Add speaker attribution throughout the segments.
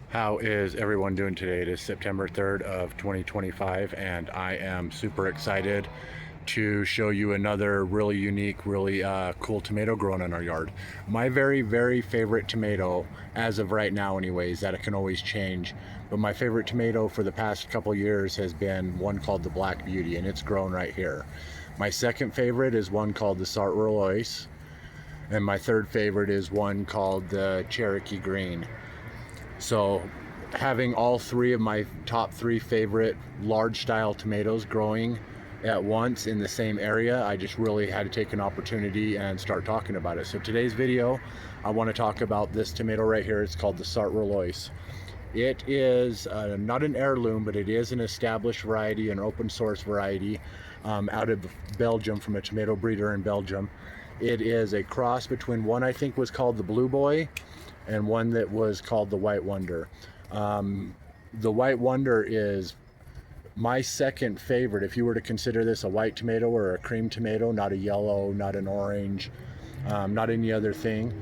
Speaker 1: How is everyone doing today? It is September 3rd of 2025 and I am super excited to show you another really unique, really cool tomato growing in our yard. My very favorite tomato, as of right now anyways, that it can always change, but my favorite tomato for the past couple years has been one called the Black Beauty, and it's grown right here. My second favorite is one called the Sart Roloise, and my third favorite is one called the Cherokee Green. So having all three of my top three favorite large style tomatoes growing at once in the same area, I just really had to take an opportunity and start talking about it. So today's video, I want to talk about this tomato right here. It's called the Sart Roloise. It is not an heirloom, but it is an established variety, an open source variety out of Belgium, from a tomato breeder in Belgium. It is a cross between one I think was called the Blue Boy and one that was called the White Wonder. The White Wonder is my second favorite. If you were to consider this a white tomato or a cream tomato, not a yellow, not an orange, not any other thing,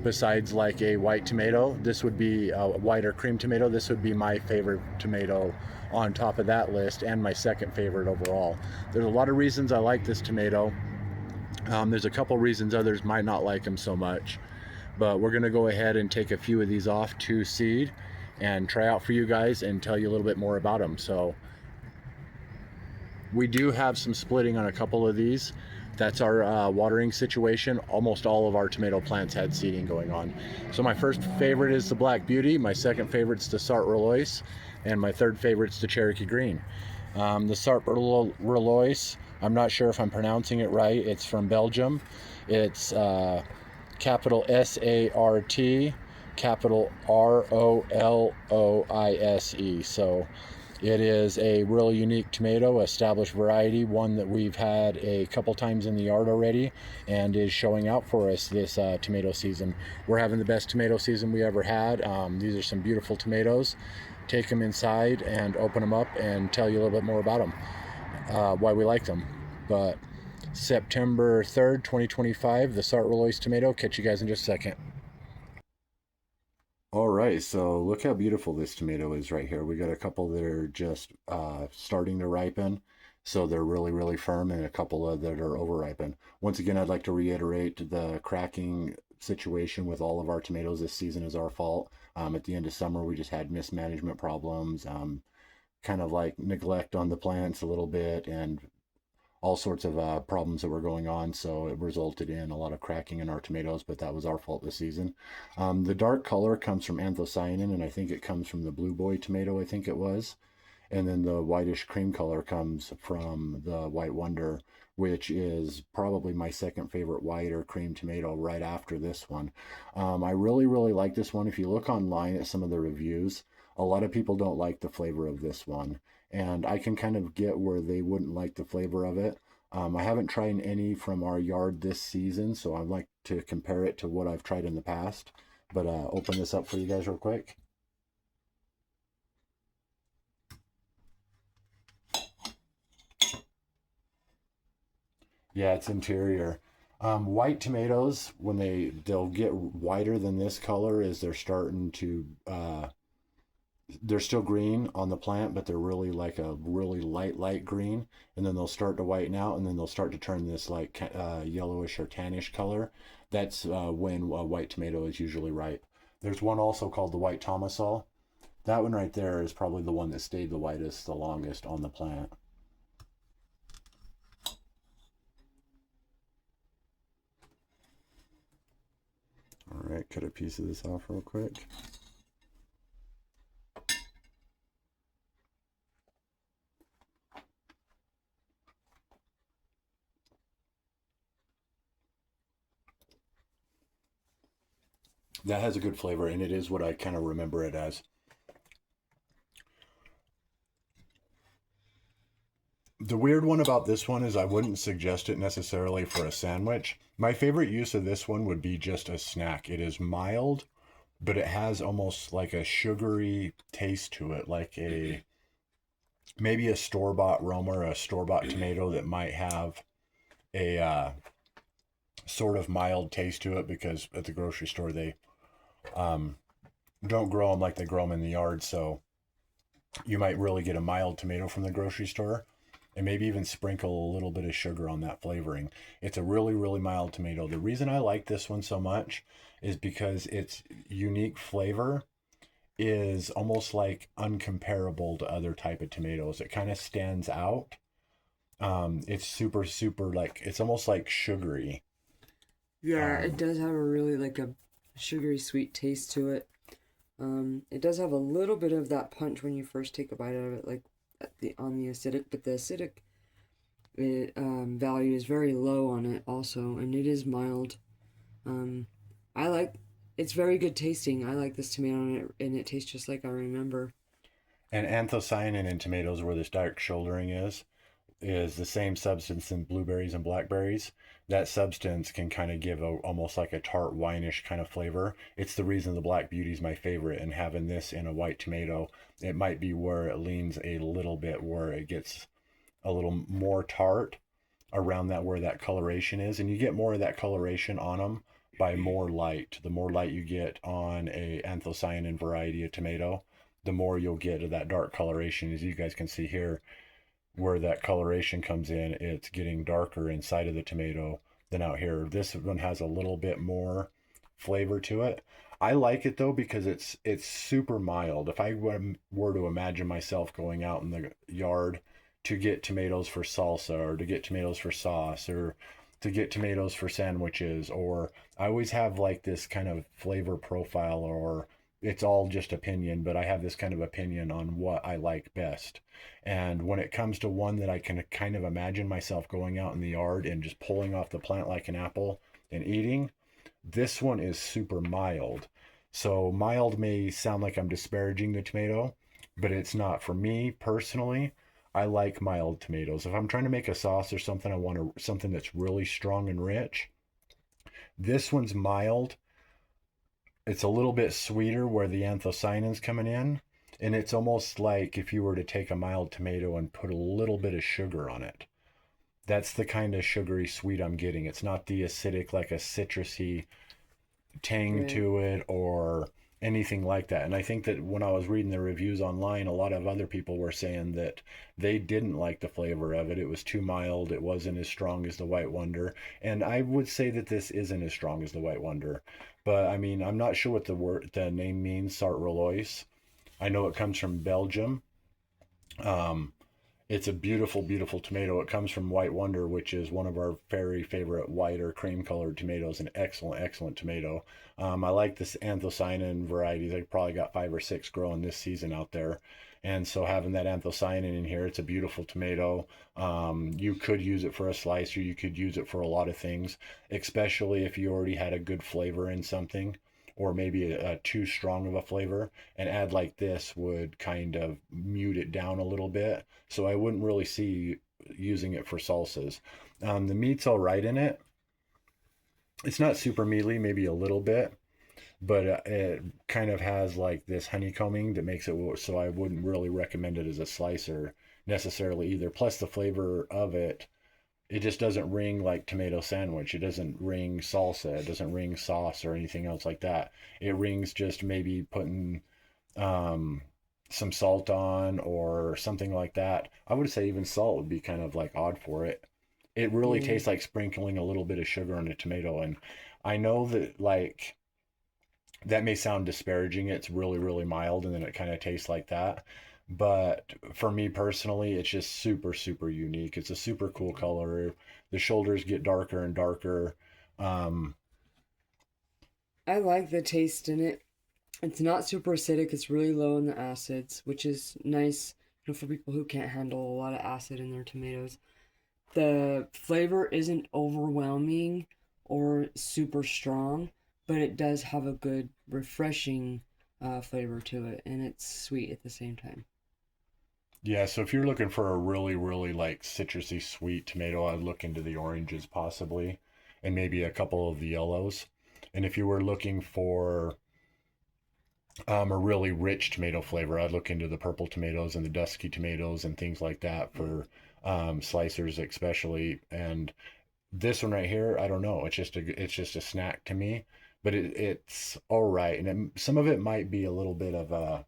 Speaker 1: besides like a white tomato, this would be a white or cream tomato. This would be my favorite tomato on top of that list, and my second favorite overall. There's a lot of reasons I like this tomato. There's a couple reasons others might not like them so much, but we're going to go ahead and take a few of these off to seed and try out for you guys and tell you a little bit more about them. So we do have some splitting on a couple of these. That's our watering situation. Almost all of our tomato plants had seeding going on. So my first favorite is the Black Beauty, my second favorite's the Sart Roloise, and my third favorite's the Cherokee Green. The Sart Roloise, I'm not sure if I'm pronouncing it right. It's from Belgium. It's capital S-A-R-T, capital R-O-L-O-I-S-E. So it is a really unique tomato, established variety, one that we've had a couple times in the yard already and is showing out for us this tomato season. We're having the best tomato season we ever had. These are some beautiful tomatoes. Take them inside and open them up and tell you a little bit more about them, why we like them. But September 3rd, 2025, the Sart Roloise tomato. Catch you guys in just a second. All right, so look how beautiful this tomato is right here. We got a couple that are just starting to ripen, so they're really firm, and a couple of that are over ripen. Once again, I'd like to reiterate the cracking situation with all of our tomatoes this season is our fault. At the end of summer, we just had mismanagement problems, kind of like neglect on the plants a little bit, and all sorts of problems that were going on. So it resulted in a lot of cracking in our tomatoes, but that was our fault this season. The dark color comes from anthocyanin, and I think it comes from the Blue Boy tomato, I think it was. And then the whitish cream color comes from the White Wonder, which is probably my second favorite white or cream tomato right after this one. I really like this one. If you look online at some of the reviews, a lot of people don't like the flavor of this one, and I can kind of get where they wouldn't like the flavor of it. I haven't tried any from our yard this season, so I'd like to compare it to what I've tried in the past. But open this up for you guys real quick. Yeah, it's interior. White tomatoes, when they'll get whiter than this color, is they're starting to they're still green on the plant, but they're really like a really light green, and then they'll start to whiten out, and then they'll start to turn this like yellowish or tannish color. That's when a white tomato is usually ripe. There's one also called the white tomasol. That one right there is probably the one that stayed the whitest the longest on the plant. All right, cut a piece of this off real quick. That has a good flavor, and it is what I kind of remember it as. The weird one about this one is I wouldn't suggest it necessarily for a sandwich. My favorite use of this one would be just a snack. It is mild, but it has almost like a sugary taste to it, like a maybe a store-bought Roma or a store-bought tomato that might have a sort of mild taste to it, because at the grocery store they um, don't grow them like they grow them in the yard. So you might really get a mild tomato from the grocery store and maybe even sprinkle a little bit of sugar on that flavoring. It's a really, really mild tomato. The reason I like this one so much is because its unique flavor is almost like uncomparable to other type of tomatoes. It kind of stands out. It's super, super like it's almost like sugary.
Speaker 2: Yeah, it
Speaker 1: Um,
Speaker 2: does have a really like a sugary sweet taste to it. It does have a little bit of that punch when you first take a bite out of it, like at the on the acidic, but the acidic value is very low on it also, and it is mild. Um, I like it's very good tasting. I like this tomato, and it tastes just like I remember.
Speaker 1: and anthocyanin in tomatoes, where this dark shouldering is the same substance in blueberries and blackberries. That substance can kind of give almost like a tart wineish kind of flavor. It's the reason the Black Beauty is my favorite, and having this in a white tomato, it might be where it leans a little bit, where it gets a little more tart around that where that coloration is, and you get more of that coloration on them by more light. The more light you get on a anthocyanin variety of tomato, the more you'll get of that dark coloration. As you guys can see here, where that coloration comes in, it's getting darker inside of the tomato than out here. This one has a little bit more flavor to it. I like it though because it's super mild. If I were to imagine myself going out in the yard to get tomatoes for salsa or to get tomatoes for sauce or to get tomatoes for sandwiches, or I always have like this kind of flavor profile, or it's all just opinion, but I have this kind of opinion on what I like best. And when it comes to one that I can kind of imagine myself going out in the yard and just pulling off the plant like an apple and eating, this one is super mild. So mild may sound like I'm disparaging the tomato, but it's not. For me personally, I like mild tomatoes. If I'm trying to make a sauce or something, I want something that's really strong and rich. This one's mild. It's a little bit sweeter where the anthocyanins coming in, and it's almost like if you were to take a mild tomato and put a little bit of sugar on it. That's the kind of sugary sweet I'm getting. It's not the acidic, like a citrusy tang
Speaker 2: Right.
Speaker 1: to it or anything like that. And I think that when I was reading the reviews online, a lot of other people were saying that they didn't like the flavor of it. It was too mild. It wasn't as strong as the White Wonder. And I would say that this isn't as strong as the White Wonder. But I mean, I'm not sure what the name means, Sart Roloise. I know it comes from Belgium. Um, it's a beautiful, beautiful tomato. It comes from White Wonder, which is one of our very favorite white or cream colored tomatoes. An excellent, excellent tomato. I like this anthocyanin varieties. I probably got 5 or 6 growing this season out there. And so having that anthocyanin in here, it's a beautiful tomato. You could use it for a slice or you could use it for a lot of things, especially if you already had a good flavor in something or maybe too strong of a flavor. And add like this would kind of mute it down a little bit, so I wouldn't really see using it for salsas. The meat's all right in it. It's not super mealy, maybe a little bit, but it kind of has like this honeycombing that makes it so I wouldn't really recommend it as a slicer necessarily either. Plus, the flavor of it, it just doesn't ring like tomato sandwich. It doesn't ring salsa. It doesn't ring sauce or anything else like that. It rings just maybe putting um, some salt on or something like that. I would say even salt would be kind of like odd for it. It really
Speaker 2: Yeah.
Speaker 1: tastes like sprinkling a little bit of sugar on a tomato. And I know that like that may sound disparaging. It's really, really mild and then it kind of tastes like that. But for me personally, it's just super, super unique. It's a super cool color. The shoulders get darker and darker. Um,
Speaker 2: I like the taste in it. It's not super acidic. It's really low in the acids, which is nice, for people who can't handle a lot of acid in their tomatoes. The flavor isn't overwhelming or super strong, but it does have a good, refreshing flavor to it, and it's sweet at the same time.
Speaker 1: Yeah, so if you're looking for a really, really like citrusy sweet tomato, I'd look into the oranges possibly, and maybe a couple of the yellows. And if you were looking for a really rich tomato flavor, I'd look into the purple tomatoes and the dusky tomatoes and things like that
Speaker 2: Yeah.
Speaker 1: for slicers especially. And this one right here, I don't know. It's just a snack to me. but it's all right. And some of it might be a little bit of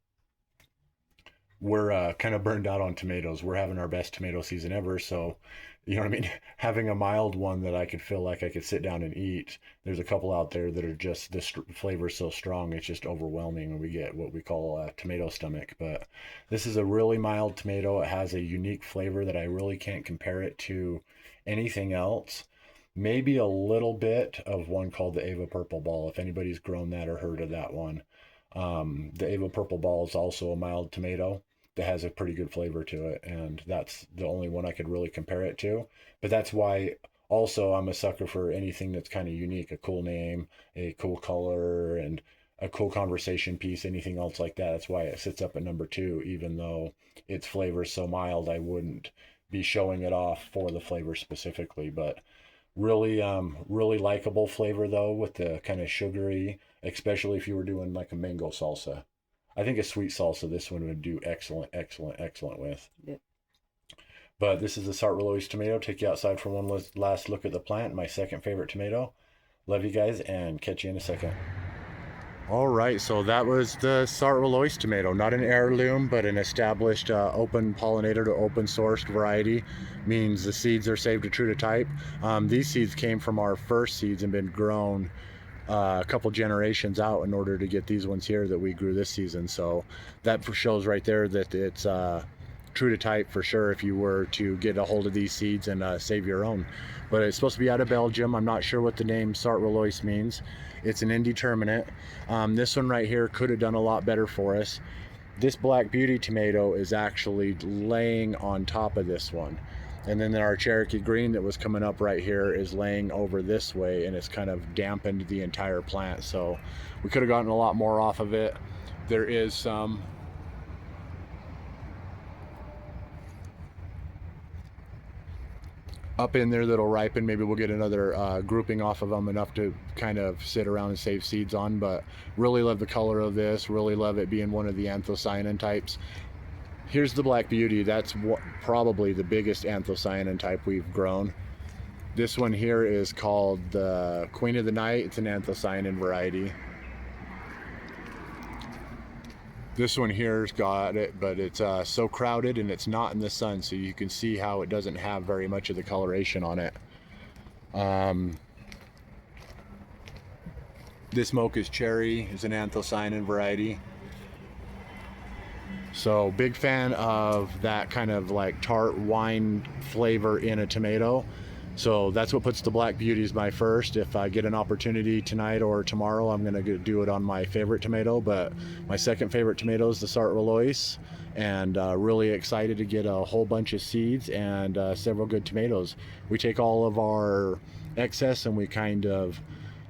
Speaker 1: we're kind of burned out on tomatoes. We're having our best tomato season ever, so you know what I mean. Having a mild one that I could feel like I could sit down and eat. There's a couple out there that are just the flavor so strong it's just overwhelming, and we get what we call a tomato stomach. But this is a really mild tomato. It has a unique flavor that I really can't compare it to anything else. Maybe a little bit of one called the Ava Purple Ball, if anybody's grown that or heard of that one. The Ava Purple Ball is also a mild tomato that has a pretty good flavor to it, and that's the only one I could really compare it to. But that's why also I'm a sucker for anything that's kind of unique, a cool name, a cool color, and a cool conversation piece, anything else like that. That's why it sits up at number two, even though its flavor is so mild, I wouldn't be showing it off for the flavor specifically. But really, really likable flavor though, with the kind of sugary, especially if you were doing like a mango salsa. I think a sweet salsa, this one would do excellent, excellent, excellent with.
Speaker 2: Yep.
Speaker 1: But this is the Sart Roloise tomato. Take you outside for one last look at the plant. My second favorite tomato. Love you guys, and catch you in a second. All right, so that was the Sart Roloise tomato. Not an heirloom, but an established open pollinator to open sourced variety. Means the seeds are saved to true to type. These seeds came from our first seeds and been grown a couple generations out in order to get these ones here that we grew this season. So that shows right there that it's true to type for sure if you were to get a hold of these seeds and save your own. But it's supposed to be out of Belgium. I'm not sure what the name Sart Roloise means. It's an indeterminate. This one right here could have done a lot better for us. This Black Beauty tomato is actually laying on top of this one. And then our Cherokee Green that was coming up right here is laying over this way, and it's kind of dampened the entire plant. So we could have gotten a lot more off of it. There is some up in there that'll ripen. Maybe we'll get another grouping off of them, enough to kind of sit around and save seeds on. But really love the color of this. Really love it being one of the anthocyanin types. Here's the Black Beauty. That's probably the biggest anthocyanin type we've grown. This one here is called the Queen of the Night. It's an anthocyanin variety. This one here's got it, but it's so crowded and it's not in the sun, so you can see how it doesn't have very much of the coloration on it. This Mocha's Cherry is an anthocyanin variety. So big fan of that kind of like tart wine flavor in a tomato. So that's what puts the Black Beauty as my first. If I get an opportunity tonight or tomorrow, I'm gonna do it on my favorite tomato. But my second favorite tomato is the Sart Roloise, and really excited to get a whole bunch of seeds and several good tomatoes. We take all of our excess and we kind of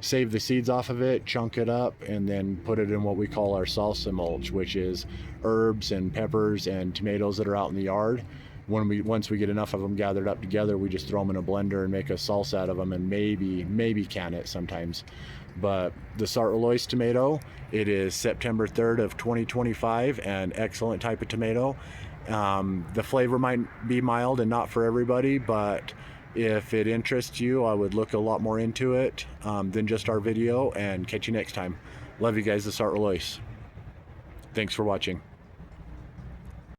Speaker 1: save the seeds off of it, chunk it up, and then put it in what we call our salsa mulch, which is herbs and peppers and tomatoes that are out in the yard. Once we get enough of them gathered up together, we just throw them in a blender and make a salsa out of them, and maybe can it sometimes. But the Sart Roloise tomato, it is September 3rd of 2025, an excellent type of tomato. The flavor might be mild and not for everybody, but if it interests you, I would look a lot more into it than just our video, and catch you next time. Love you guys, the Sart Roloise. Thanks for watching.